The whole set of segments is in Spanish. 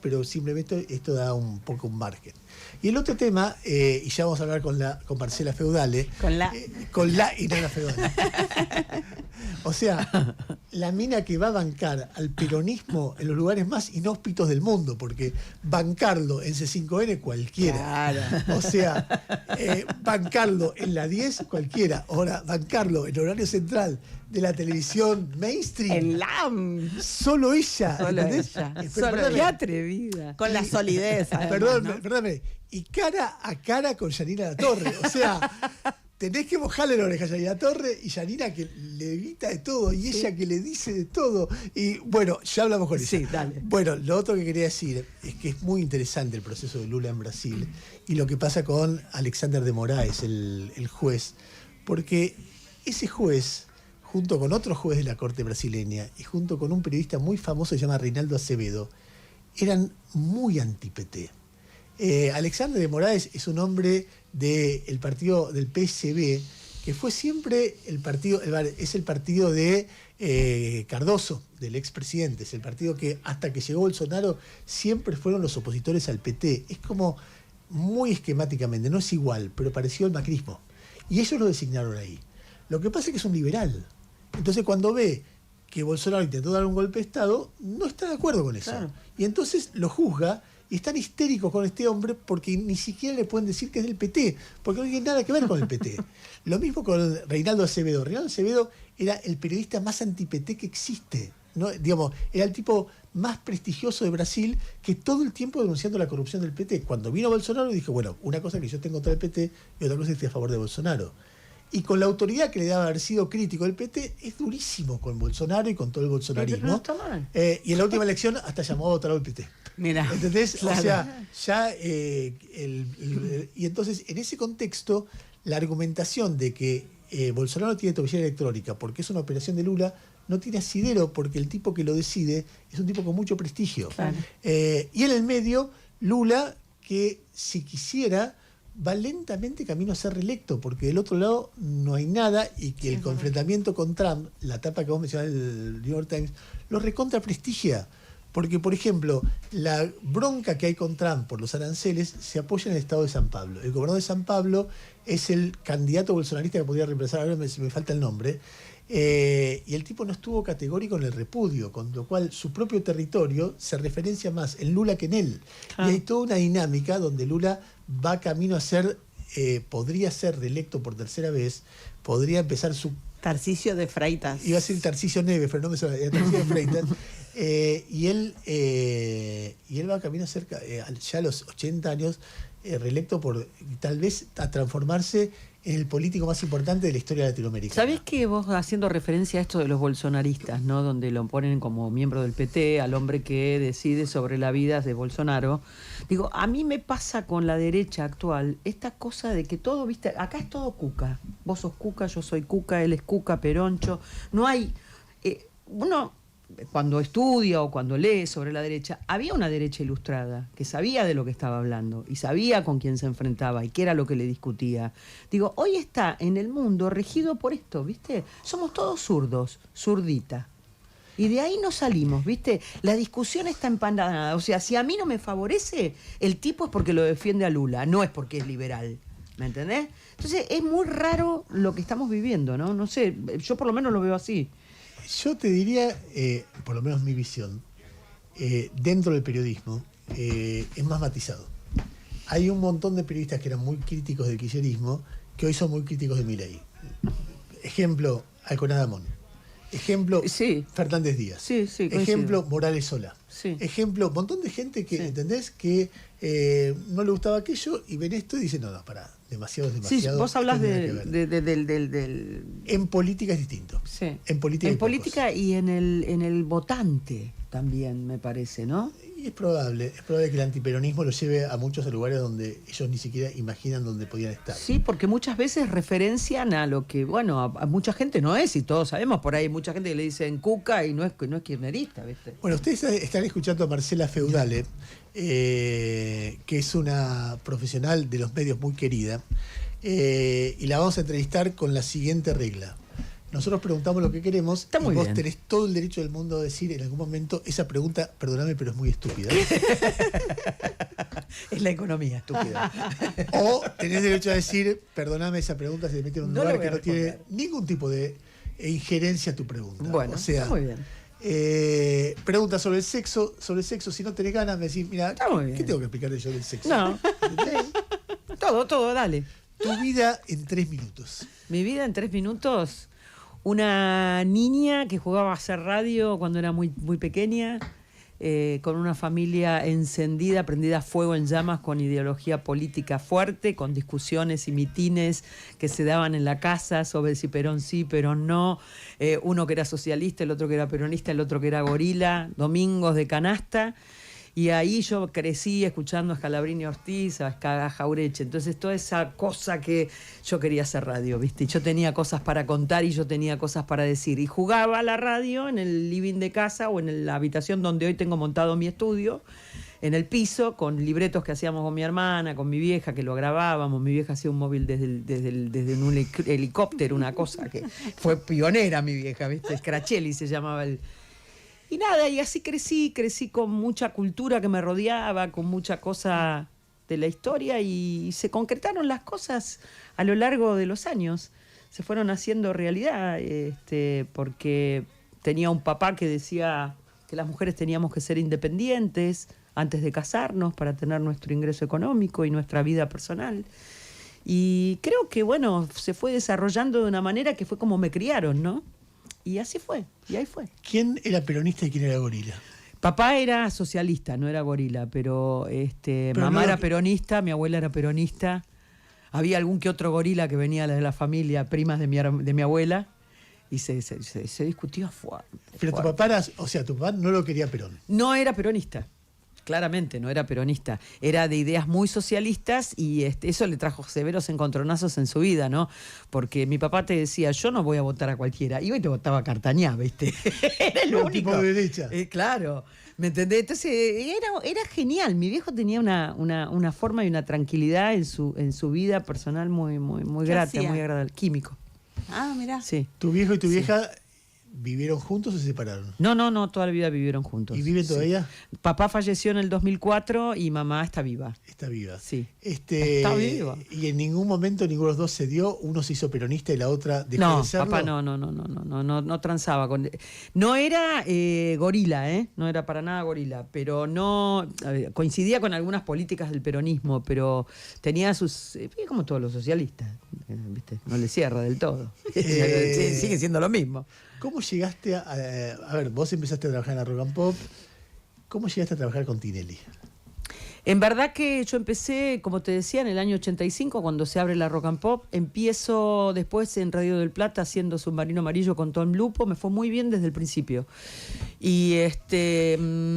pero simplemente esto da un poco un margen. Y el otro tema, y ya vamos a hablar con Marcela Feudale. Con la y no la Feudale. O sea, la mina que va a bancar al peronismo en los lugares más inhóspitos del mundo, porque bancarlo en C5N cualquiera. Claro. O sea, bancarlo en la 10 cualquiera. Ahora, bancarlo en horario central de la televisión mainstream. En LAM. Solo ella. Solo ella. Qué atrevida. Con la solidez. Además, perdóname. Y cara a cara con Yanina Latorre. O sea, tenés que mojarle la oreja a Yanina Latorre y Yanina que le grita de todo y ella que le dice de todo. Y bueno, ya hablamos con ella. Sí, dale. Bueno, lo otro que quería decir es que es muy interesante el proceso de Lula en Brasil y lo que pasa con Alexander de Moraes, el juez. Porque ese juez, junto con otro juez de la corte brasileña y junto con un periodista muy famoso que se llama Reinaldo Acevedo, eran muy anti-PT. Alexander de Moraes es un hombre del partido del PSB, que fue siempre es el partido de Cardoso, del expresidente. Es el partido que hasta que llegó Bolsonaro siempre fueron los opositores al PT. Es como muy esquemáticamente, no es igual, pero pareció el macrismo. Y ellos lo designaron ahí. Lo que pasa es que es un liberal. Entonces cuando ve que Bolsonaro intentó dar un golpe de Estado, no está de acuerdo con eso. Claro. Y entonces lo juzga. Y están histéricos con este hombre porque ni siquiera le pueden decir que es del PT, porque no tiene nada que ver con el PT. Lo mismo con Reinaldo Acevedo. Reinaldo Acevedo era el periodista más anti-PT que existe, ¿no? Digamos, era el tipo más prestigioso de Brasil que todo el tiempo denunciando la corrupción del PT. Cuando vino Bolsonaro dijo, bueno, una cosa que yo tengo contra el PT y otra cosa es que estoy a favor de Bolsonaro. Y con la autoridad que le daba haber sido crítico del PT, es durísimo con Bolsonaro y con todo el bolsonarismo. No está mal. Y en la última elección hasta llamó a votar al PT. Mira. ¿Entendés? Claro. O sea, ya. Y entonces, en ese contexto, la argumentación de que Bolsonaro tiene tobillera electrónica porque es una operación de Lula no tiene asidero porque el tipo que lo decide es un tipo con mucho prestigio. Claro. Y en el medio, Lula, que si quisiera, va lentamente camino a ser reelecto, porque del otro lado no hay nada y que el confrontamiento con Trump, la etapa que vos mencionás del New York Times, lo recontra prestigia. Porque, por ejemplo, la bronca que hay con Trump por los aranceles se apoya en el estado de San Pablo. El gobernador de San Pablo es el candidato bolsonarista que podría reemplazar, ahora me falta el nombre, y el tipo no estuvo categórico en el repudio, con lo cual su propio territorio se referencia más en Lula que en él. Ah. Y hay toda una dinámica donde Lula va camino a ser, podría ser reelecto por tercera vez, podría empezar su... Tarcisio de Freitas. Iba a ser Tarcisio Neves, pero no me suena, Tarcisio de Freitas. Y él va camino a ser, ya a los 80 años, reelecto por tal vez a transformarse en el político más importante de la historia latinoamericana. ¿Sabés que vos, haciendo referencia a esto de los bolsonaristas, ¿no? Donde lo ponen como miembro del PT, al hombre que decide sobre la vida de Bolsonaro, digo, a mí me pasa con la derecha actual esta cosa de que todo, viste, acá es todo cuca. Vos sos cuca, yo soy cuca, él es cuca, peroncho. No hay... uno... Cuando estudia o cuando lee sobre la derecha, había una derecha ilustrada que sabía de lo que estaba hablando y sabía con quién se enfrentaba y qué era lo que le discutía. Digo, hoy está en el mundo regido por esto, ¿viste? Somos todos zurdos, zurdita. Y de ahí no salimos, ¿viste? La discusión está empanada. O sea, si a mí no me favorece, el tipo es porque lo defiende a Lula, no es porque es liberal. ¿Me entendés? Entonces es muy raro lo que estamos viviendo, ¿no? No sé, yo por lo menos lo veo así. Yo te diría, por lo menos mi visión, dentro del periodismo, es más matizado. Hay un montón de periodistas que eran muy críticos del kirchnerismo que hoy son muy críticos de Milei. Ejemplo, Alconada Amón. Ejemplo, sí. Fernández Díaz. Sí, sí, ejemplo, Morales Solá. Sí. Ejemplo, un montón de gente que, sí. ¿Entendés? Que no le gustaba aquello y ven esto y dicen, no, pará, demasiado. Sí, vos hablás del... En política es distinto. Sí. En política y en el votante también, me parece, ¿no? Y es probable que el antiperonismo lo lleve a muchos lugares donde ellos ni siquiera imaginan dónde podían estar. Sí, porque muchas veces referencian a lo que, bueno, a mucha gente no es, y todos sabemos, por ahí hay mucha gente que le dicen cuca y no es kirchnerista, ¿viste? Bueno, ustedes están escuchando a Marcela Feudale, que es una profesional de los medios muy querida, y la vamos a entrevistar con la siguiente regla. nosotros preguntamos lo que queremos. Está muy y vos bien. tenés todo el derecho del mundo a decir en algún momento esa pregunta, perdóname, pero es muy estúpida. Es la economía, estúpida. O tenés derecho a decir, perdóname, esa pregunta se mete en un No le lugar voy que a no tiene responder. ningún tipo de injerencia a tu pregunta. Bueno, o sea, está muy bien. Pregunta sobre el sexo, si no tenés ganas, me decís, mira, Está muy bien. ¿qué tengo que explicarte yo del sexo? No. Todo, dale. Tu vida en 3 minutos. Mi vida en 3 minutos. Una niña que jugaba a hacer radio cuando era muy, muy pequeña, con una familia encendida, prendida a fuego en llamas, con ideología política fuerte, con discusiones y mitines que se daban en la casa sobre si Perón sí, Perón no. Uno que era socialista, el otro que era peronista, el otro que era gorila, domingos de canasta. Y ahí yo crecí escuchando a Scalabrini Ortiz, a Jaureche. Entonces toda esa cosa que yo quería hacer radio, ¿viste? Y yo tenía cosas para contar y yo tenía cosas para decir. Y jugaba a la radio en el living de casa o en la habitación donde hoy tengo montado mi estudio, en el piso, con libretos que hacíamos con mi hermana, con mi vieja, que lo grabábamos. Mi vieja hacía un móvil desde un helicóptero, una cosa que fue pionera mi vieja, ¿viste? Scrachelli se llamaba el... Y nada, y así crecí con mucha cultura que me rodeaba, con mucha cosa de la historia y se concretaron las cosas a lo largo de los años. Se fueron haciendo realidad, porque tenía un papá que decía que las mujeres teníamos que ser independientes antes de casarnos para tener nuestro ingreso económico y nuestra vida personal. Y creo que, bueno, se fue desarrollando de una manera que fue como me criaron, ¿no? Y así fue, y ahí fue. ¿Quién era peronista y quién era gorila? Papá era socialista, no era gorila, pero mamá no era lo- peronista, mi abuela era peronista. Había algún que otro gorila que venía de la familia, primas de mi abuela, y se discutía fuerte. Pero tu fuerte. papá era, o sea, tu papá no lo quería Perón. No era peronista. Claramente no era peronista, era de ideas muy socialistas y eso le trajo severos encontronazos en su vida, ¿no? Porque mi papá te decía, yo no voy a votar a cualquiera, iba y te votaba a Cartañá, ¿viste? Era el Un único. tipo de derecha. Claro, ¿me entendés? Entonces era genial, mi viejo tenía una forma y una tranquilidad en su vida personal muy, muy, muy ¿Qué grata, hacía? muy agradable. Químico, Ah, mirá. sí. ¿Tu viejo y tu Sí. vieja vivieron juntos o se separaron? No, toda la vida vivieron juntos. ¿Y viven sí. todavía? Papá falleció en el 2004 y mamá está viva. Está viva. Sí. Está viva. Y en ningún momento ninguno de los dos se dio, uno se hizo peronista y la otra dejó No, de serlo. papá no transaba con... No era gorila, no era para nada gorila, pero no... coincidía con algunas políticas del peronismo, pero tenía sus... como todos los socialistas, ¿viste? No le cierra del todo. Sigue siendo lo mismo. ¿Cómo llegaste a ver, vos empezaste a trabajar en la Rock and Pop, ¿cómo llegaste a trabajar con Tinelli? En verdad que yo empecé, como te decía, en el año 85, cuando se abre la Rock and Pop. Empiezo después en Radio del Plata haciendo Submarino Amarillo con Tom Lupo. Me fue muy bien desde el principio. Y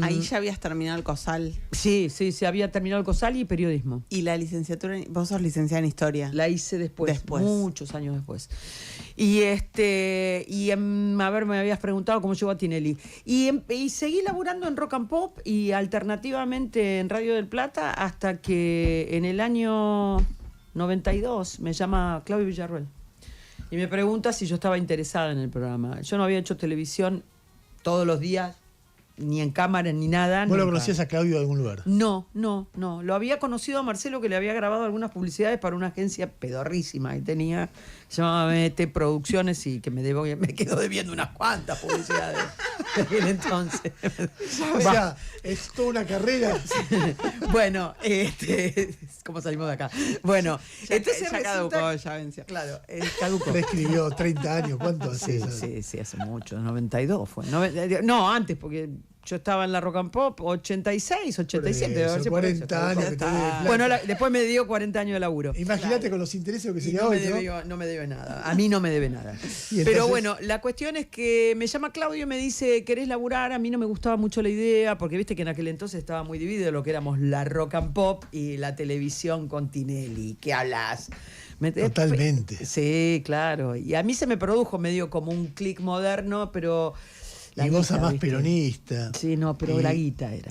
Ahí ya habías terminado el COSAL. sí, había terminado el COSAL y periodismo. Y la licenciatura, vos sos licenciada en historia. La hice después, muchos años después. Y a ver, me habías preguntado cómo llegó a Tinelli. Y seguí laburando en Rock and Pop y alternativamente en Radio del Plata hasta que en el año 92 me llama Claudio Villarruel y me pregunta si yo estaba interesada en el programa. Yo no había hecho televisión todos los días, ni en cámara, ni nada. ¿Vos lo nunca. conocías a Claudio de algún lugar? No. Lo había conocido a Marcelo, que le había grabado algunas publicidades para una agencia pedorrísima que tenía, se llamaba MT Producciones, y que me quedó debiendo unas cuantas publicidades de aquel entonces. O sea, es toda una carrera. Bueno, ¿cómo salimos de acá? Bueno, entonces ya caducó, ya venció. Claro, caducó. Prescribió 30 años, ¿cuánto hace eso? Sí, hace mucho, 92 fue. No, antes, porque yo estaba en la Rock and Pop, 86, 87. Por eso, debe ser 40 años que te debe plata. Bueno, después me dio 40 años de laburo. Imagínate con los intereses lo que Y sería no hoy, no me debe nada. A mí no me debe nada. Y entonces- Pero bueno, la cuestión es que me llama Claudio y me dice, ¿querés laburar? A mí no me gustaba mucho la idea, porque viste que en aquel entonces estaba muy dividido lo que éramos la Rock and Pop y la televisión con Tinelli. ¿Qué hablas? Totalmente. Sí, claro. Y a mí se me produjo medio como un clic moderno, pero... Y vos guita, más ¿viste? peronista. Sí, no, pero Y- la guita era.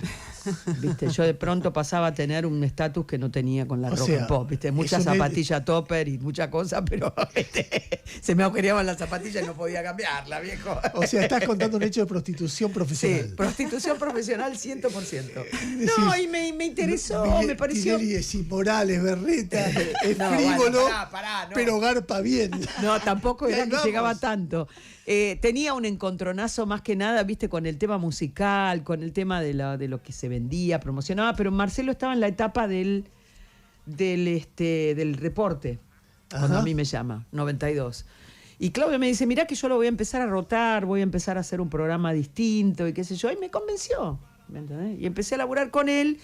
¿Viste? Yo de pronto pasaba a tener un estatus que no tenía con la O rock sea, and pop, ¿viste? Muchas eso me- zapatillas topper y muchas cosas, pero se me agujereaban las zapatillas y no podía cambiarla, viejo. O sea, estás contando un hecho de prostitución profesional. Sí, prostitución profesional 100%. Decís, No, y me interesó, me pareció... Tinelli es inmoral, es berreta, es No, frívolo, bueno, pará, no. pero garpa bien. No, tampoco Y era ahí que vamos. llegaba tanto. Tenía un encontronazo más que nada, viste, con el tema musical, con el tema de lo que se vendía, promocionaba, pero Marcelo estaba en la etapa del reporte, cuando Ajá. a mí me llama, 92. Y Claudio me dice, mirá que yo lo voy a empezar a rotar, voy a empezar a hacer un programa distinto y qué sé yo, y me convenció, ¿me entendés? Y empecé a laburar con él,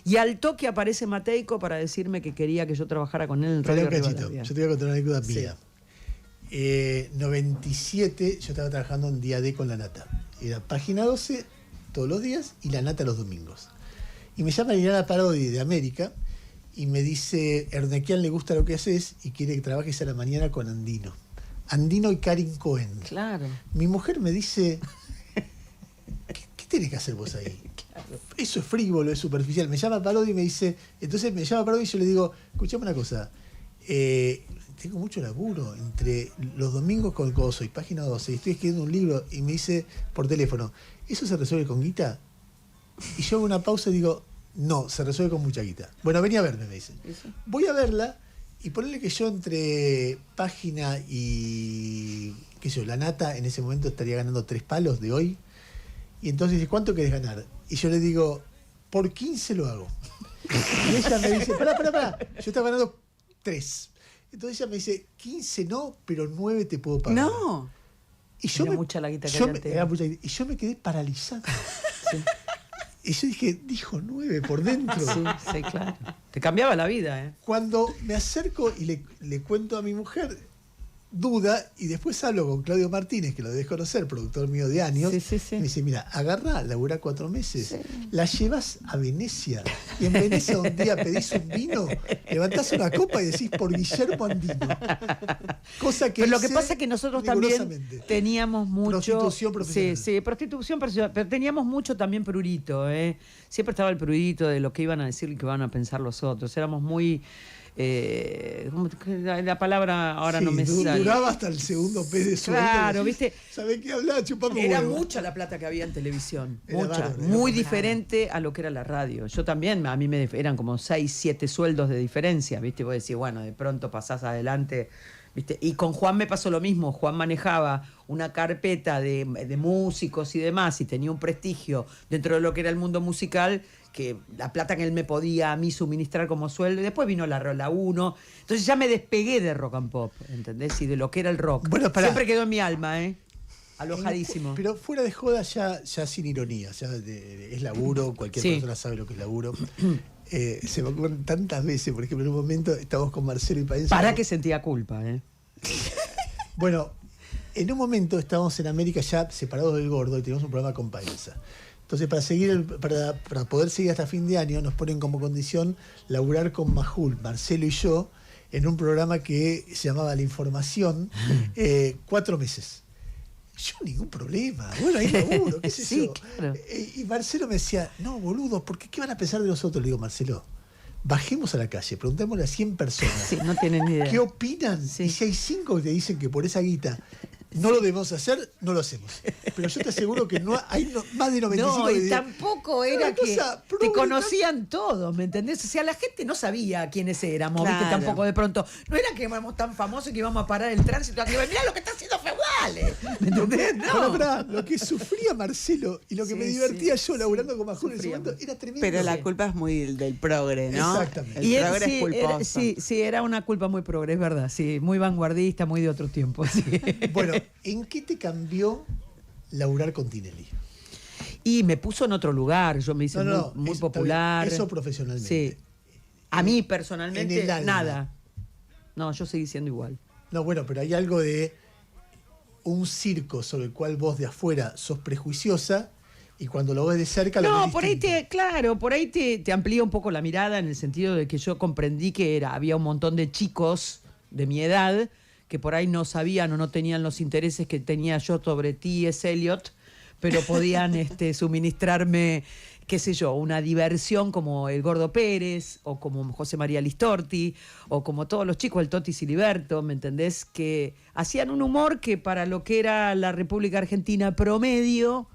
y al toque aparece Mateico para decirme que quería que yo trabajara con él en Espera Radio un cachito, Rivadavia. yo te voy a contar una anécdota Sí. mía. 97, yo estaba trabajando en Día D con La Nata. Era página 12 todos los días y La Nata los domingos. Y me llama Liliana Parodi de América y me dice, Ernequian le gusta lo que haces y quiere que trabajes a la mañana con Andino. Andino y Karin Cohen. Claro. Mi mujer me dice, ¿qué tenés que hacer vos ahí? Eso es frívolo, es superficial. Me llama Parodi y me dice, entonces me llama Parodi y yo le digo, escuchame una cosa, tengo mucho laburo entre los domingos con Coso y Página 12 y estoy escribiendo un libro y me dice por teléfono, ¿eso se resuelve con guita? Y yo hago una pausa y digo, no, se resuelve con mucha guita. Bueno, vení a verme, me dice. ¿Eso? Voy a verla y ponerle que yo entre Página y, qué sé yo, La Nata en ese momento estaría ganando 3 palos de hoy. Y entonces dice, ¿cuánto querés ganar? Y yo le digo, por 15 lo hago. Y ella me dice, pará, yo estaba ganando 3. Entonces ella me dice, 15 no, pero 9 te puedo pagar. No. Y yo Era mucha la guita que yo había me- antes. era mucha guita. Y yo me quedé paralizado. Sí, Y yo dije, dijo 9 por dentro. sí, claro. Te cambiaba la vida, ¿eh? Cuando me acerco y le cuento a mi mujer, duda, y después hablo con Claudio Martínez, que lo debes conocer, productor mío de años, Sí. me dice, mira, agarrá, laburá 4 meses, Sí. la llevas a Venecia, y en Venecia un día pedís un vino, levantás una copa y decís por Guillermo Andino. Cosa que Pero lo que hice pasa es que nosotros también rigurosamente. teníamos mucho... Prostitución profesional. Sí, prostitución profesional, pero teníamos mucho también prurito, ¿eh? Siempre estaba el prurito de lo que iban a decir y que iban a pensar los otros. Éramos muy... la palabra ahora Sí, no me sale. duraba hasta el segundo pez de sueldo. Claro, decís, ¿viste? ¿Sabés qué hablaba? Chupame Era huevo. mucha la plata que había en televisión, Era mucha, bárbaro, era muy bárbaro. diferente a lo que era la radio. Yo también, a mí me eran como 6, 7 sueldos de diferencia, ¿viste? Vos decís, bueno, de pronto pasás adelante, ¿viste? Y con Juan me pasó lo mismo, Juan manejaba una carpeta de músicos y demás y tenía un prestigio dentro de lo que era el mundo musical, que la plata que él me podía a mí suministrar como sueldo, y después vino la 1, entonces ya me despegué de rock and pop, ¿entendés? Y de lo que era el rock. Bueno, pará. Siempre quedó en mi alma, ¿eh? Alojadísimo. Pero fuera de joda, ya sin ironía, ya es laburo, cualquier Sí. persona sabe lo que es laburo. Se me ocurren tantas veces, por ejemplo, en un momento estábamos con Marcelo y Paenza. Para que sentía culpa, ¿eh? Bueno, en un momento estábamos en América ya separados del Gordo y teníamos un programa con Paenza. Entonces, para poder seguir hasta fin de año, nos ponen como condición laburar con Majul, Marcelo y yo, en un programa que se llamaba La Información, 4 meses. Yo ningún problema, bueno, ahí laburo, qué sé Sí, yo. claro. Y Marcelo me decía, no, boludo, ¿por qué van a pensar de nosotros? Le digo, Marcelo, bajemos a la calle, preguntémosle a 100 personas. Sí, no tienen ni idea. ¿Qué opinan? Sí. Y si hay 5 que te dicen que por esa guita no lo debemos hacer, no lo hacemos. Pero yo te aseguro que hay más de 95 No, que y digan, tampoco "Es era una que cosa te pública". conocían todos, ¿me entendés? O sea, la gente no sabía quiénes éramos, ¿viste? Claro. Tampoco de pronto. No era que éramos tan famosos que íbamos a parar el tránsito aquí. Mirá lo que está haciendo Feudales. ¿Me entendés? No. Pará, lo que sufría Marcelo y lo que Sí, me divertía sí, yo laburando sí, con Majul en ese sufríamos. momento era tremendo. Pero la Sí. culpa es muy del progre, ¿no? Exactamente. El Y él progre sí, es culposo. sí, era una culpa muy progre, es verdad, sí, muy vanguardista, muy de otro tiempo, sí. Bueno, ¿en qué te cambió laburar con Tinelli? Y me puso en otro lugar, yo me hice muy está bien. popular. Eso profesionalmente. Sí. A mí En el personalmente, alma. nada. No, yo seguí siendo igual. No, bueno, pero hay algo de un circo sobre el cual vos de afuera sos prejuiciosa y cuando lo ves de cerca lo No, ves por ahí distinto. por ahí te amplía un poco la mirada en el sentido de que yo comprendí que había un montón de chicos de mi edad que por ahí no sabían o no tenían los intereses que tenía yo sobre T.S. Eliot, pero podían suministrarme qué sé yo, una diversión como el Gordo Pérez, o como José María Listorti, o como todos los chicos, el Toti Siliberto, ¿me entendés? Que hacían un humor que para lo que era la República Argentina promedio,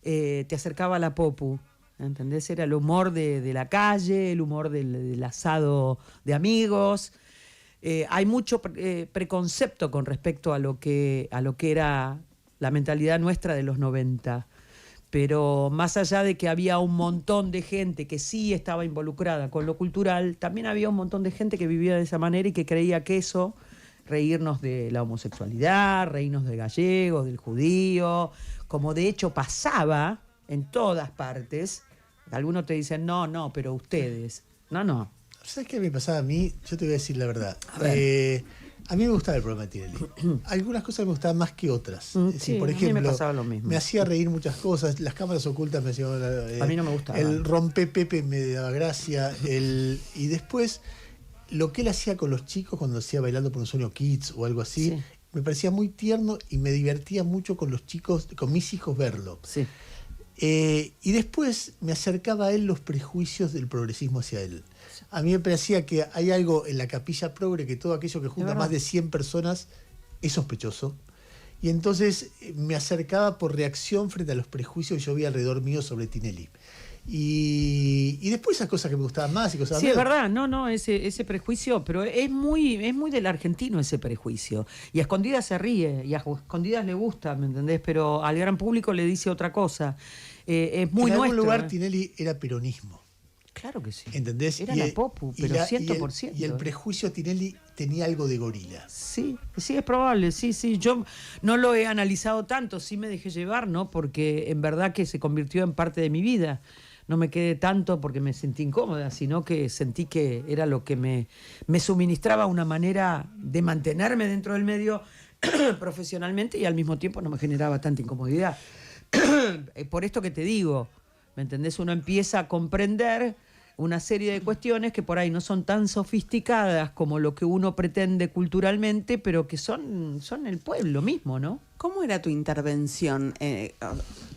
te acercaba a la popu. ¿Entendés? Era el humor de la calle, el humor del asado de amigos. Hay mucho preconcepto con respecto a lo que era la mentalidad nuestra de los 90. Pero más allá de que había un montón de gente que sí estaba involucrada con lo cultural, también había un montón de gente que vivía de esa manera y que creía que eso, reírnos de la homosexualidad, reírnos de gallegos, del judío, como de hecho pasaba en todas partes. Algunos te dicen, no, pero ustedes. No. ¿Sabes qué me pasaba a mí? Yo te voy a decir la verdad. A mí me gustaba el programa de Tinelli. Algunas cosas me gustaban más que otras. Sí, por a ejemplo, mí me pasaba lo mismo. me hacía reír muchas cosas. Las cámaras ocultas me hacían... a mí no me gustaba. El rompe Pepe me daba gracia. Y después, lo que él hacía con los chicos cuando hacía Bailando por un Sueño Kids o algo así, Sí. me parecía muy tierno y me divertía mucho con los chicos, con mis hijos verlo. Sí. Y después me acercaba a él los prejuicios del progresismo hacia él. A mí me parecía que hay algo en la capilla progre que todo aquello que junta más de 100 personas es sospechoso. Y entonces me acercaba por reacción frente a los prejuicios que yo vi alrededor mío sobre Tinelli. Y después esas cosas que me gustaban más y cosas Sí, menos. es verdad, no, ese prejuicio, pero es muy del argentino ese prejuicio. Y a escondidas se ríe, y a escondidas le gusta, ¿me entendés? Pero al gran público le dice otra cosa. Es muy en algún nuestro. lugar Tinelli era peronismo. Claro que sí. ¿Entendés? Era la popu, pero 100%. Y el prejuicio Tinelli tenía algo de gorila. Sí, es probable, sí. Yo no lo he analizado tanto, sí me dejé llevar, ¿no? Porque en verdad que se convirtió en parte de mi vida. No me quedé tanto porque me sentí incómoda, sino que sentí que era lo que me suministraba una manera de mantenerme dentro del medio profesionalmente y al mismo tiempo no me generaba tanta incomodidad. Por esto que te digo, ¿me entendés? Uno empieza a comprender una serie de cuestiones que por ahí no son tan sofisticadas como lo que uno pretende culturalmente, pero que son el pueblo mismo, ¿no? ¿Cómo era tu intervención?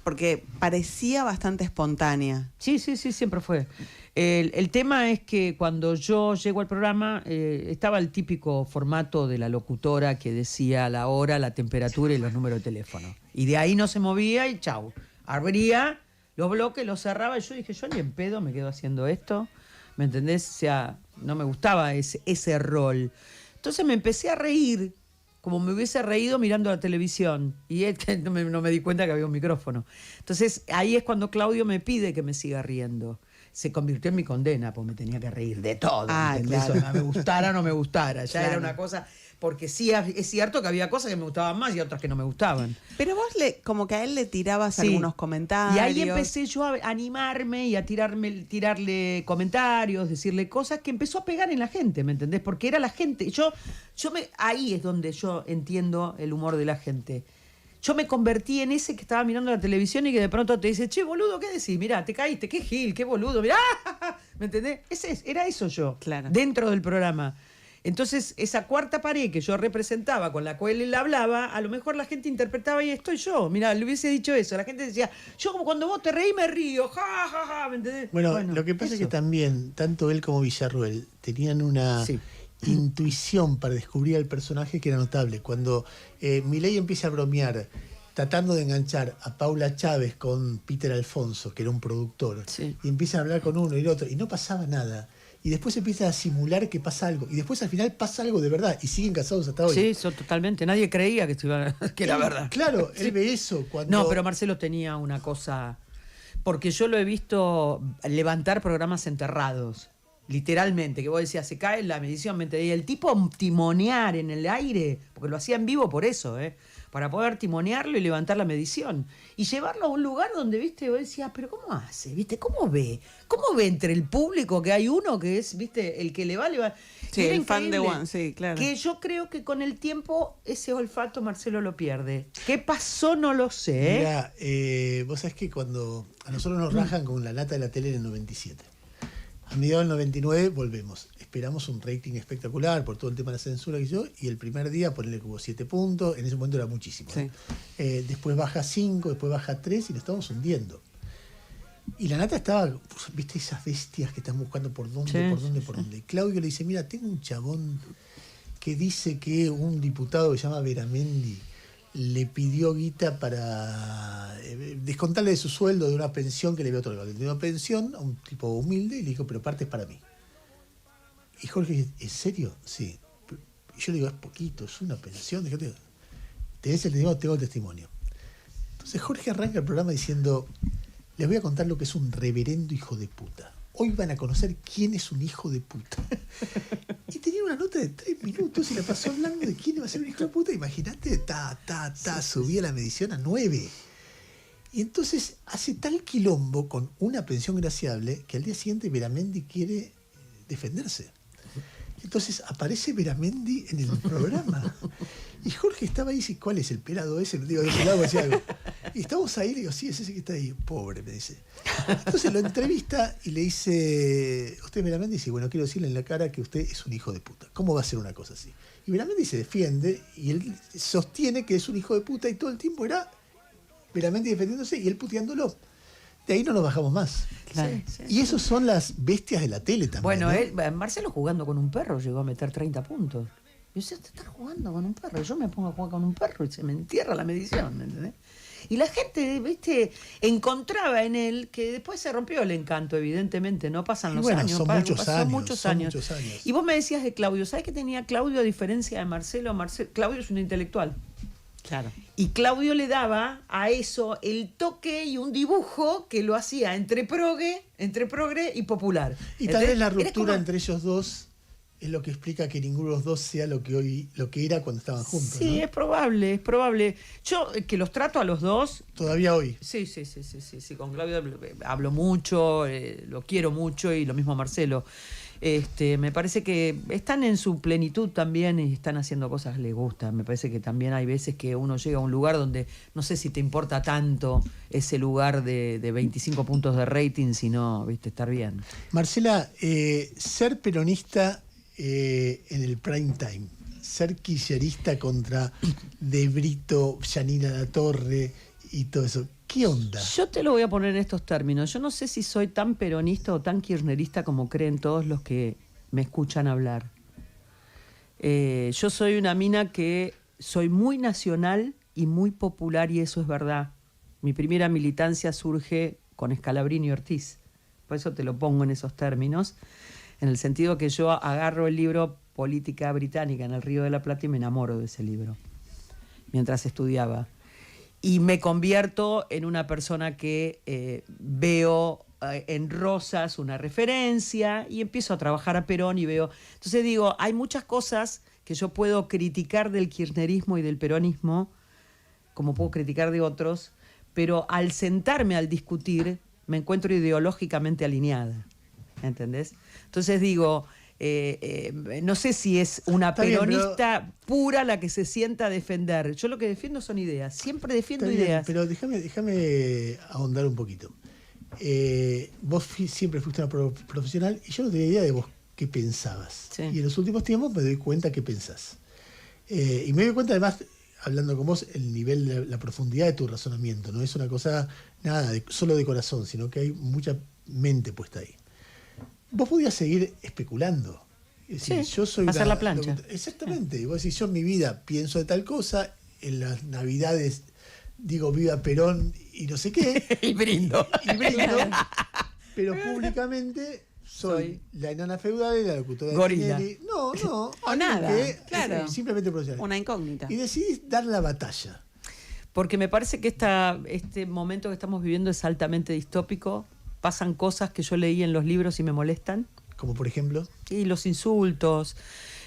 Porque parecía bastante espontánea. Sí, siempre fue. El tema es que cuando yo llego al programa estaba el típico formato de la locutora que decía la hora, la temperatura y los números de teléfono. Y de ahí no se movía y chau. Abría los bloques, los cerraba y yo dije, yo ni en pedo me quedo haciendo esto. ¿Me entendés? O sea, no me gustaba ese rol. Entonces me empecé a reír como me hubiese reído mirando la televisión. Y es que no me di cuenta que había un micrófono. Entonces ahí es cuando Claudio me pide que me siga riendo. Se convirtió en mi condena, porque me tenía que reír de todo. ¿Entendés? Claro. Me gustara o no me gustara. Ya Claro. era una cosa... Porque sí, es cierto que había cosas que me gustaban más y otras que no me gustaban. Pero vos como que a él le tirabas Sí. algunos comentarios. Y ahí empecé yo a animarme y a tirarle comentarios, decirle cosas que empezó a pegar en la gente, ¿me entendés? Porque era la gente. Ahí es donde yo entiendo el humor de la gente. Yo me convertí en ese que estaba mirando la televisión y que de pronto te dice, che, boludo, ¿qué decís? Mirá, te caíste, qué gil, qué boludo, mirá, ¿me entendés? Era eso yo, Claro. dentro del programa. Entonces, esa cuarta pared que yo representaba, con la cual él hablaba, a lo mejor la gente interpretaba y estoy yo. Mirá, le hubiese dicho eso. La gente decía, yo como cuando vos te reís me río, ja, ja, ja, ¿me entendés? Bueno, lo que pasa es que también, tanto él como Villarroel tenían una intuición para descubrir al personaje que era notable. Cuando Milei empieza a bromear, tratando de enganchar a Paula Chávez con Peter Alfonso, que era un productor, y empieza a hablar con uno y el otro, y no pasaba nada. Y después empieza a simular que pasa algo. Y después al final pasa algo de verdad. Y siguen casados hasta hoy. Sí, eso totalmente. Nadie creía que era verdad. Claro, él ve eso. No, pero Marcelo tenía una cosa... Porque yo lo he visto levantar programas enterrados. Literalmente. Que vos decías, se cae la medición. ¿Me entendés? Y el tipo timonear en el aire. Porque lo hacía en vivo por eso, para poder timonearlo y levantar la medición. Y llevarlo a un lugar donde, viste, vos decías, pero ¿cómo hace? ¿Viste? ¿Cómo ve? ¿Cómo ve entre el público que hay uno que es, viste, el que le va? Sí, Era el fan de increíble. One, sí, claro. Que yo creo que con el tiempo ese olfato Marcelo lo pierde. ¿Qué pasó? No lo sé. Mirá, vos sabés que cuando a nosotros nos rajan con la nata de la tele en el 97. A mediados del 99 volvemos. Esperamos un rating espectacular por todo el tema de la censura que yo, y el primer día ponerle que hubo 7 puntos, en ese momento era muchísimo. Sí. Después baja 5, después baja 3 y nos estamos hundiendo. Y la nata estaba, viste, esas bestias que están buscando por dónde. Y Claudio le dice, mira, tengo un chabón que dice que un diputado que se llama Veramendi le pidió guita para descontarle de su sueldo de una pensión que le había otorgado. Le dio una pensión a un tipo humilde y le dijo, pero parte es para mí. Y Jorge dice, ¿en serio? Sí. Y yo le digo, es poquito, es una pensión. ¿Tenés el testimonio? Tengo el testimonio. Entonces Jorge arranca el programa diciendo, les voy a contar lo que es un reverendo hijo de puta. Hoy van a conocer quién es un hijo de puta. Y tenía una nota de 3 minutos y la pasó hablando de quién iba a ser un hijo de puta. Imagínate, subía la medición a 9. Y entonces hace tal quilombo con una pensión graciable que al día siguiente Veramendi quiere defenderse. Entonces aparece Veramendi en el programa. Y Jorge estaba ahí y dice, ¿cuál es el pelado ese? Digo, de ese lado decía algo. Y estamos ahí, le digo, sí, es ese que está ahí. Pobre, me dice. Entonces lo entrevista y le dice, usted Veramendi dice, bueno, quiero decirle en la cara que usted es un hijo de puta. ¿Cómo va a ser una cosa así? Y Veramendi se defiende y él sostiene que es un hijo de puta y todo el tiempo era Veramendi defendiéndose y él puteándolo. De ahí no nos bajamos más. Claro. Y esos son las bestias de la tele también. Bueno, ¿no? Marcelo jugando con un perro llegó a meter 30 puntos. Y usted está jugando con un perro. Yo me pongo a jugar con un perro y se me entierra la medición, ¿entendés? Y la gente, viste, encontraba en él que después se rompió el encanto, evidentemente, no pasan los años. Son muchos años. Y vos me decías de Claudio, ¿sabés qué tenía Claudio a diferencia de Marcelo? Claudio es un intelectual. Claro. Y Claudio le daba a eso el toque y un dibujo que lo hacía entre progre y popular. Y tal vez la ruptura entre ellos dos es lo que explica que ninguno de los dos sea lo que era cuando estaban juntos. Sí, ¿no? Es probable. Yo que los trato a los dos. Todavía hoy. Sí. Con Claudio hablo mucho, lo quiero mucho y lo mismo Marcelo. Me parece que están en su plenitud también y están haciendo cosas que les gustan. Me parece que también hay veces que uno llega a un lugar donde no sé si te importa tanto ese lugar de 25 puntos de rating, sino, viste, estar bien. Marcela, ser peronista en el prime time, ser kirchnerista contra De Brito, Yanina Latorre y todo eso, ¿qué onda? Yo te lo voy a poner en estos términos. Yo no sé si soy tan peronista o tan kirchnerista como creen todos los que me escuchan hablar. Yo soy una mina que soy muy nacional y muy popular y eso es verdad. Mi primera militancia surge con Scalabrini y Ortiz. Por eso te lo pongo en esos términos. En el sentido que yo agarro el libro Política Británica en el Río de la Plata y me enamoro de ese libro mientras estudiaba. Y me convierto en una persona que veo en Rosas una referencia y empiezo a trabajar a Perón y veo... Entonces digo, hay muchas cosas que yo puedo criticar del kirchnerismo y del peronismo, como puedo criticar de otros, pero al sentarme al discutir me encuentro ideológicamente alineada. ¿Entendés? Entonces digo, no sé si es una peronista pura la que se sienta a defender. Yo lo que defiendo son ideas. Siempre defiendo ideas. Pero déjame ahondar un poquito. Vos siempre fuiste una profesional y yo no tenía idea de vos qué pensabas. Sí. Y en los últimos tiempos me doy cuenta qué pensás. Y me doy cuenta además, hablando con vos, el nivel, la profundidad de tu razonamiento. No es una cosa solo de corazón, sino que hay mucha mente puesta ahí. Vos podías seguir especulando. Es decir, yo soy hacer la plancha. Exactamente. Y vos decís, yo en mi vida pienso de tal cosa, en las Navidades digo viva Perón y no sé qué. Y brindo. Pero públicamente soy la enana feudal y la locutora gorila. de Tinelli. No. O nada. Claro. Simplemente profesional. Una incógnita. Y decidís dar la batalla. Porque me parece que este momento que estamos viviendo es altamente distópico. Pasan cosas que yo leí en los libros y me molestan. Como por ejemplo. Y los insultos,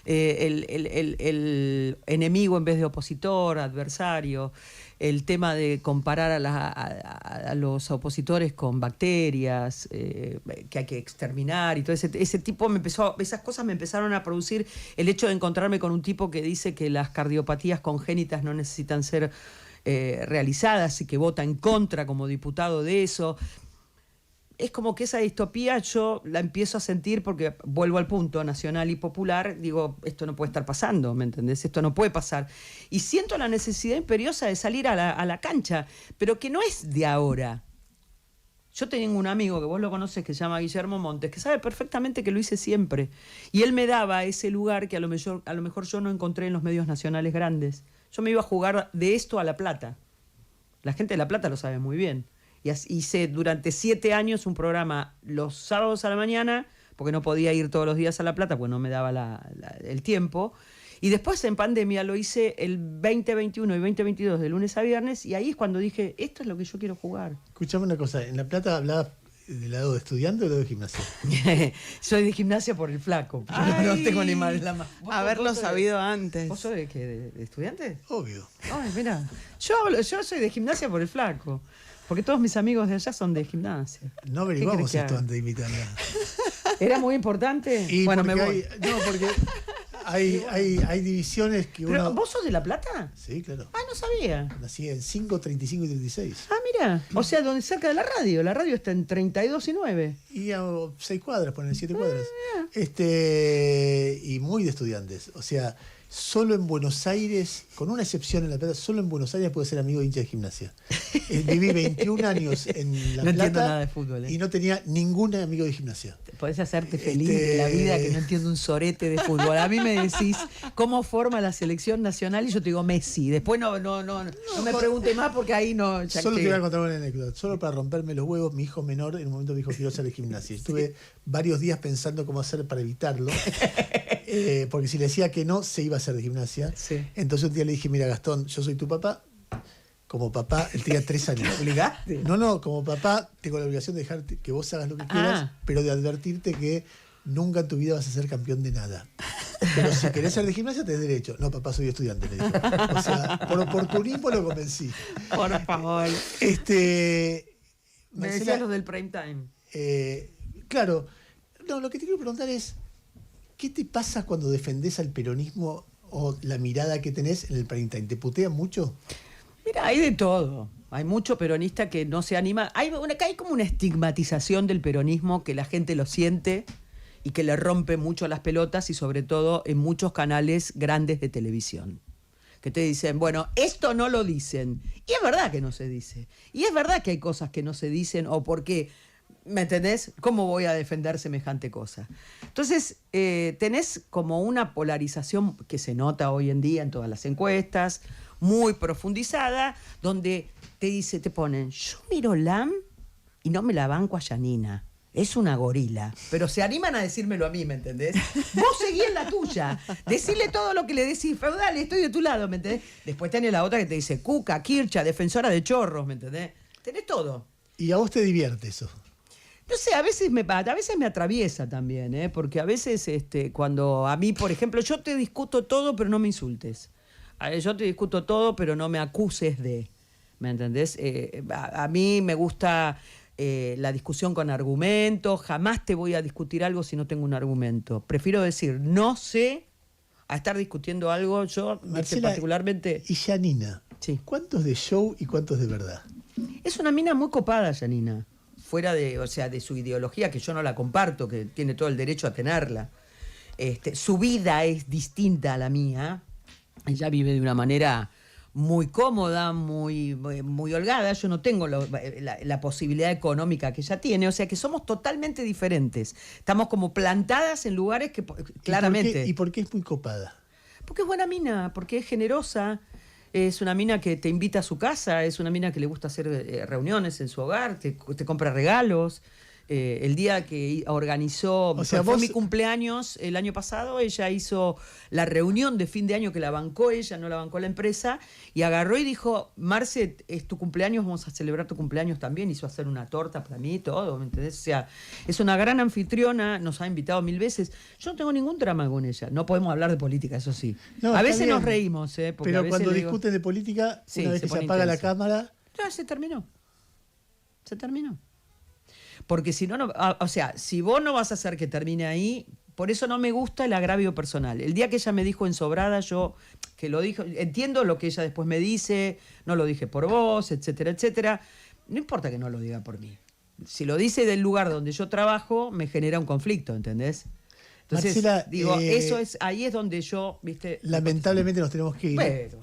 el enemigo en vez de opositor, adversario, el tema de comparar a los opositores con bacterias que hay que exterminar y todo ese tipo esas cosas me empezaron a producir el hecho de encontrarme con un tipo que dice que las cardiopatías congénitas no necesitan ser realizadas y que vota en contra como diputado de eso. Es como que esa distopía yo la empiezo a sentir porque vuelvo al punto nacional y popular, digo, esto no puede estar pasando, ¿me entendés? Esto no puede pasar. Y siento la necesidad imperiosa de salir a la cancha, pero que no es de ahora. Yo tengo un amigo que vos lo conocés que se llama Guillermo Montes, que sabe perfectamente que lo hice siempre. Y él me daba ese lugar que a lo mejor yo no encontré en los medios nacionales grandes. Yo me iba a jugar de esto a La Plata. La gente de La Plata lo sabe muy bien. Y hice durante 7 años un programa los sábados a la mañana, porque no podía ir todos los días a La Plata, porque no me daba el tiempo. Y después en pandemia lo hice el 2021 y 2022 de lunes a viernes, y ahí es cuando dije, esto es lo que yo quiero jugar. Escuchame una cosa, ¿en La Plata hablabas del lado de estudiante o del lado de gimnasia? Soy de gimnasia por el flaco. No tengo ni más la más. Haberlo sabido antes. ¿Vos sos de qué? ¿De estudiante? Obvio. Ay, mira, yo soy de gimnasia por el flaco. Porque todos mis amigos de allá son de gimnasia. No averiguamos ¿Qué crees que esto haga? antes de invitarla. ¿Era muy importante? Y Bueno, me porque voy. porque hay divisiones que ¿Pero uno... vos sos de La Plata? Sí, claro. Ah, no sabía. Nací en 5, 35 y 36. Ah, mira. O sea, donde cerca de la radio. La radio está en 32 y 9. Y a 6 cuadras, ponen 7 cuadras. Y muy de estudiantes. O sea, solo en Buenos Aires, con una excepción en La Plata, solo en Buenos Aires puedo ser amigo de hincha de gimnasia. Viví 21 años en La No entiendo Plata nada de fútbol, y no tenía ningún amigo de gimnasia. Podés hacerte feliz de la vida que no entiendo un sorete de fútbol. A mí me decís cómo forma la selección nacional y yo te digo Messi. Después no me pregunte más porque ahí no... ya Solo que- te voy a contar una anécdota. Solo para romperme los huevos, mi hijo menor en un momento me dijo quiero hacer de gimnasia. Estuve varios días pensando cómo hacer para evitarlo. Porque si le decía que no, se iba a hacer de gimnasia. Sí. Entonces un día le dije, mira Gastón, yo soy tu papá. Como papá, él tenía 3 años. ¿Obligaste? No, como papá tengo la obligación de dejarte que vos hagas lo que quieras, pero de advertirte que nunca en tu vida vas a ser campeón de nada. Pero si querés ser de gimnasia, tenés derecho. No, papá, soy estudiante, le dijo. O sea, por oportunismo lo convencí. Por favor. Me Me decías los del prime time. claro, no, lo que te quiero preguntar es, ¿qué te pasa cuando defendés al peronismo o la mirada que tenés en el prime time? ¿Te putean mucho? Mira, hay de todo. Hay mucho peronista que no se anima. Acá hay como una estigmatización del peronismo que la gente lo siente y que le rompe mucho las pelotas y sobre todo en muchos canales grandes de televisión. Que te dicen, bueno, esto no lo dicen. Y es verdad que no se dice. Y es verdad que hay cosas que no se dicen o porque, ¿me entendés? ¿Cómo voy a defender semejante cosa? Entonces, tenés como una polarización que se nota hoy en día en todas las encuestas, muy profundizada, donde te ponen, yo miro LAM y no me la banco a Yanina. Es una gorila. Pero se animan a decírmelo a mí, ¿me entendés? Vos seguí en la tuya. Decirle todo lo que le decís. Feudal, estoy de tu lado, ¿me entendés? Después tenés la otra que te dice Cuca, Kircha, defensora de chorros, ¿me entendés? Tenés todo. Y a vos te divierte eso. No sé, a veces me atraviesa también, ¿eh? Porque a veces cuando a mí, por ejemplo, yo te discuto todo, pero no me insultes. Yo te discuto todo, pero no me acuses de. ¿Me entendés? A mí me gusta la discusión con argumentos. Jamás te voy a discutir algo si no tengo un argumento. Prefiero decir no sé a estar discutiendo algo. Yo, Marcela, particularmente... Y Yanina, Sí. ¿cuántos de show y cuántos de verdad? Es una mina muy copada, Yanina. Fuera de su ideología, que yo no la comparto, que tiene todo el derecho a tenerla. Su vida es distinta a la mía. Ella vive de una manera muy cómoda, muy holgada. Yo no tengo la posibilidad económica que ella tiene. O sea que somos totalmente diferentes. Estamos como plantadas en lugares que claramente... ¿Y por qué es muy copada? Porque es buena mina, porque es generosa. Es una mina que te invita a su casa, es una mina que le gusta hacer reuniones en su hogar, te compra regalos. El día que organizó, O sea, fue vos- mi cumpleaños el año pasado, ella hizo la reunión de fin de año que la bancó ella, no la bancó la empresa, y agarró y dijo, Marce, es tu cumpleaños, vamos a celebrar tu cumpleaños también, hizo hacer una torta para mí, todo, ¿me entendés? O sea, es una gran anfitriona, nos ha invitado 1000 veces. Yo no tengo ningún drama con ella, no podemos hablar de política, eso sí. No, A está veces bien. nos reímos, porque a Pero veces cuando le digo, discuten de política, Sí, una vez se que se pone apaga la intenso. cámara, ya se terminó. Se terminó. Porque si no, o sea, si vos no vas a hacer que termine ahí, por eso no me gusta el agravio personal. El día que ella me dijo ensobrada, yo, que lo dijo, entiendo lo que ella después me dice, no lo dije por vos, etcétera, etcétera. No importa que no lo diga por mí. Si lo dice del lugar donde yo trabajo, me genera un conflicto, ¿entendés? Entonces, Marcela, digo, ahí es donde yo, viste... lamentablemente nos tenemos que ir. Pero...